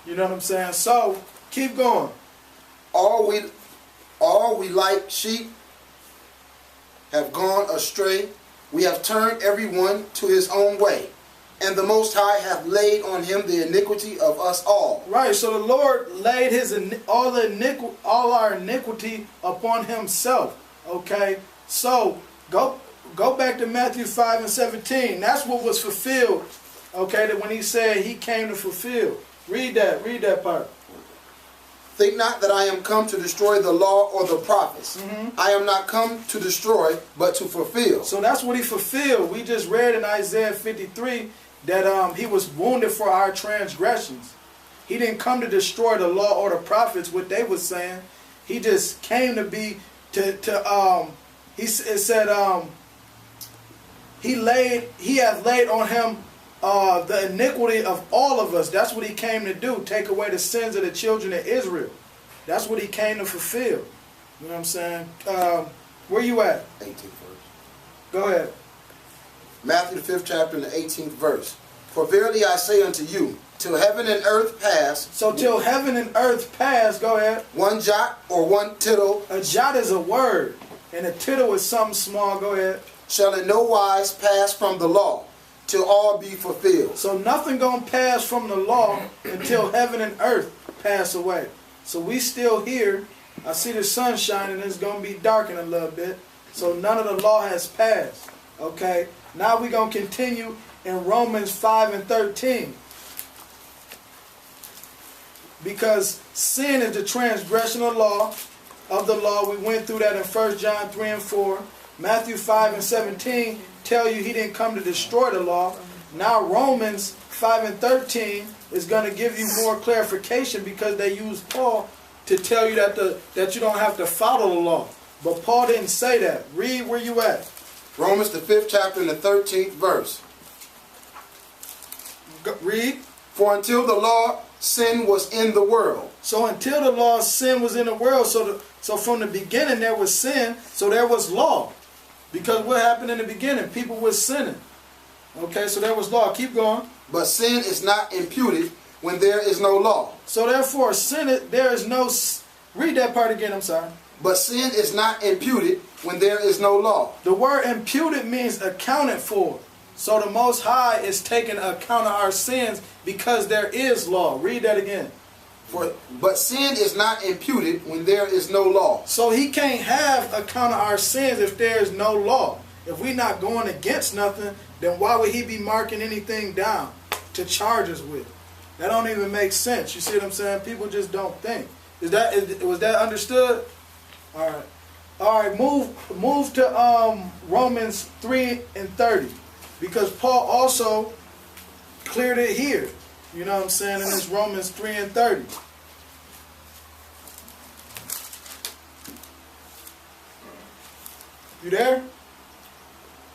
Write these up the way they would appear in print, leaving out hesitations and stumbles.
You know what I'm saying? So, keep going. All we like sheep have gone astray. We have turned everyone to his own way. And the Most High hath laid on him the iniquity of us all. Right, so the Lord laid all our iniquity upon himself. Okay, so go back to Matthew 5:17. That's what was fulfilled. Okay, that when he said he came to fulfill. Read that part. Think not that I am come to destroy the law or the prophets. I am not come to destroy, but to fulfill. So that's what he fulfilled. We just read in Isaiah 53 that he was wounded for our transgressions. He didn't come to destroy the law or the prophets, what they were saying. He just came to be it said he hath laid on him the iniquity of all of us. That's what he came to do, take away the sins of the children of Israel. That's what he came to fulfill. You know what I'm saying? Where you at? 18th verse. Go ahead. Matthew the 5th chapter and the 18th verse. For verily I say unto you, till heaven and earth pass. So till heaven and earth pass, go ahead. One jot or one tittle. A jot is a word, and a tittle is something small. Go ahead. Shall in no wise pass from the law, till all be fulfilled. So nothing gonna pass from the law until heaven and earth pass away. So we still here. I see the sun shining. It's gonna be dark in a little bit. So none of the law has passed. Okay. Now we're going to continue in Romans 5:13. Because sin is the transgression of the law. We went through that in 1 John 3 and 4. Matthew 5:17 tell you he didn't come to destroy the law. Now Romans 5:13 is going to give you more clarification because they use Paul to tell you that you don't have to follow the law. But Paul didn't say that. Read where you at. Romans the 5th chapter and the 13th verse. Read. For until the law, sin was in the world. So until the law, sin was in the world. So from the beginning there was sin, so there was law. Because what happened in the beginning? People were sinning. Okay, so there was law. Keep going. But sin is not imputed when there is no law. So therefore, there is no... Read that part again, I'm sorry. But sin is not imputed when there is no law. The word imputed means accounted for. So the Most High is taking account of our sins because there is law. Read that again. But sin is not imputed when there is no law. So he can't have account of our sins if there is no law. If we're not going against nothing, then why would he be marking anything down to charge us with? That don't even make sense. You see what I'm saying? People just don't think. Was that understood? All right. All right, move to Romans 3:30. Because Paul also cleared it here. You know what I'm saying? In this Romans 3:30. You there?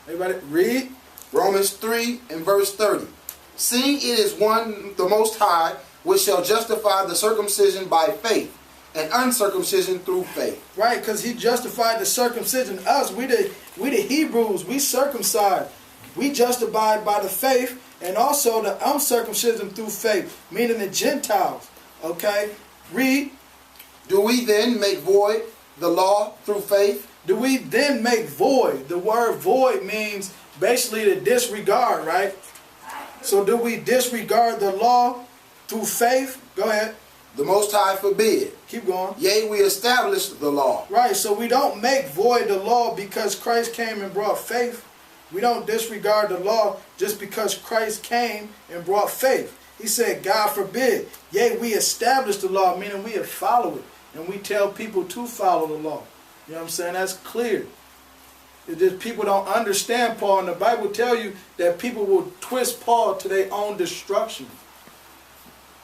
Everybody read. Romans 3 and verse 30. Seeing it is one, the Most High, which shall justify the circumcision by faith, and uncircumcision through faith. Right, because he justified the circumcision. Us, we the Hebrews, we circumcised. We justified by the faith, and also the uncircumcision through faith, meaning the Gentiles. Okay? Read. Do we then make void the law through faith? Do we then make void? The word void means basically to disregard, right? So do we disregard the law through faith? Go ahead. The Most High forbid. Keep going. Yea, we establish the law. Right, so we don't make void the law because Christ came and brought faith. We don't disregard the law just because Christ came and brought faith. He said, God forbid. Yea, we establish the law, meaning we follow it. And we tell people to follow the law. You know what I'm saying? That's clear. It's just people don't understand Paul. And the Bible tell you that people will twist Paul to their own destruction.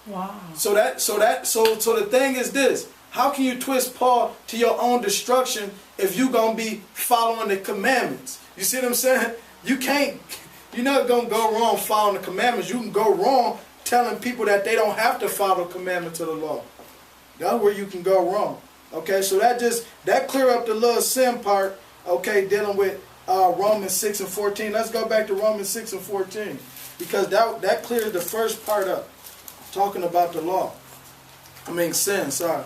Wow. So the thing is this. How can you twist Paul to your own destruction if you're going to be following the commandments? You see what I'm saying? You can't, you're not going to go wrong following the commandments. You can go wrong telling people that they don't have to follow the commandments of the law. That's where you can go wrong. Okay, so that clear up the little sin part, okay, dealing with Romans 6 and 14. Let's go back to Romans 6 and 14. Because that clears the first part up. Talking about the law. I mean sin, sorry.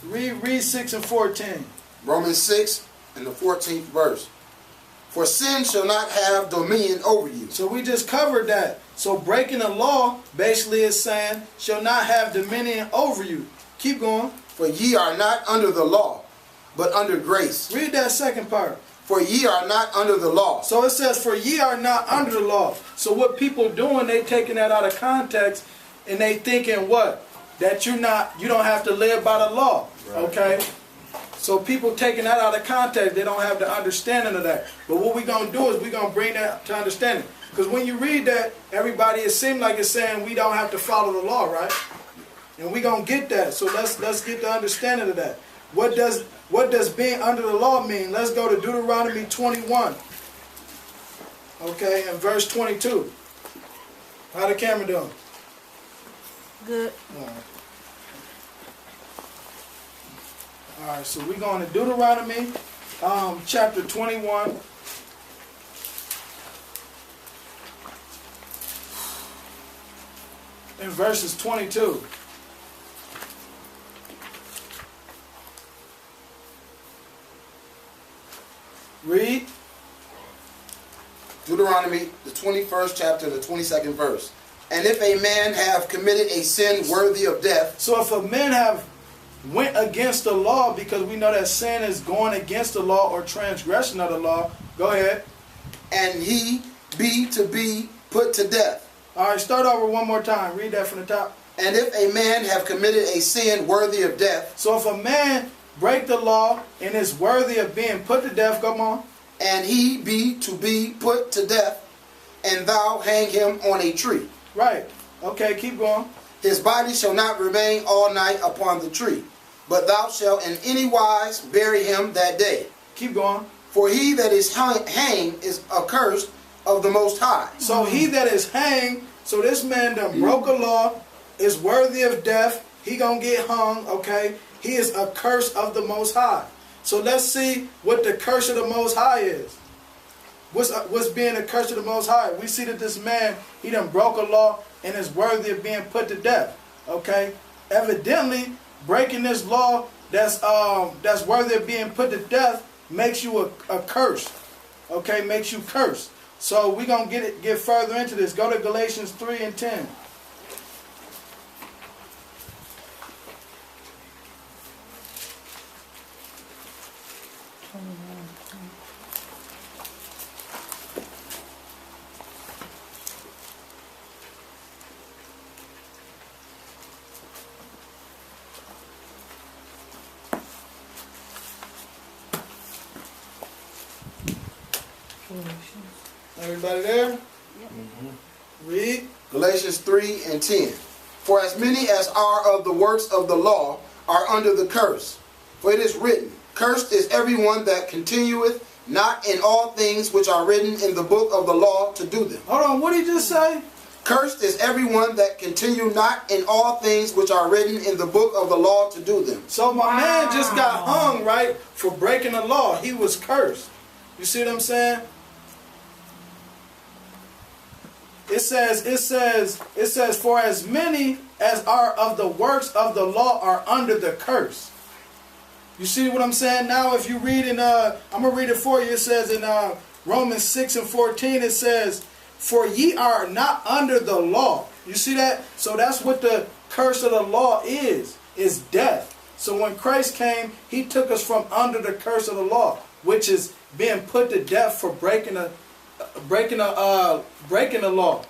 Read 6 and 14. Romans 6 and the 14th verse. For sin shall not have dominion over you. So we just covered that. So breaking the law basically is saying shall not have dominion over you. Keep going. For ye are not under the law, but under grace. Read that second part. For ye are not under the law. So it says, for ye are not under the law. So what people doing, they taking that out of context and they thinking what? That you don't have to live by the law. Right. Okay? So people taking that out of context, they don't have the understanding of that. But what we're going to do is we're going to bring that to understanding. Because when you read that, everybody, it seems like it's saying we don't have to follow the law, right? And we're going to get that. So let's get the understanding of that. What does being under the law mean? Let's go to Deuteronomy 21. Okay, and verse 22. How the camera doing? Good. All right, so we're going to Deuteronomy chapter 21. In verses 22. Read. Deuteronomy, the 21st chapter, the 22nd verse. And if a man have committed a sin worthy of death. So if a man have went against the law, because we know that sin is going against the law or transgression of the law. Go ahead. And he be to be put to death. All right, start over one more time. Read that from the top. And if a man have committed a sin worthy of death. So if a man break the law and is worthy of being put to death, come on. And he be to be put to death, and thou hang him on a tree. Right. Okay, keep going. His body shall not remain all night upon the tree, but thou shalt in any wise bury him that day. Keep going. For he that is hanged is accursed of the Most High. So he that is hanged, so this man done broke a law, is worthy of death, he gonna get hung, okay? He is accursed of the Most High. So let's see what the curse of the Most High is. What's being a curse of the Most High? We see that this man, he done broke a law and is worthy of being put to death. Okay? Evidently, breaking this law that's worthy of being put to death makes you a curse. Okay? Makes you cursed. So we're going to get further into this. Go to Galatians 3 and 10. Everybody there? Yep. Mm-hmm. Read. Galatians 3 and 10. For as many as are of the works of the law are under the curse. For it is written, Cursed is everyone that continueth not in all things which are written in the book of the law to do them. Hold on, what did he just say? Cursed is everyone that continue not in all things which are written in the book of the law to do them. So my man just got hung, right, for breaking the law. He was cursed. You see what I'm saying? It says, for as many as are of the works of the law are under the curse. You see what I'm saying? Now if you read in, I'm going to read it for you. It says in Romans 6 and 14, it says, for ye are not under the law. You see that? So that's what the curse of the law is death. So when Christ came, he took us from under the curse of the law, which is being put to death for breaking the law.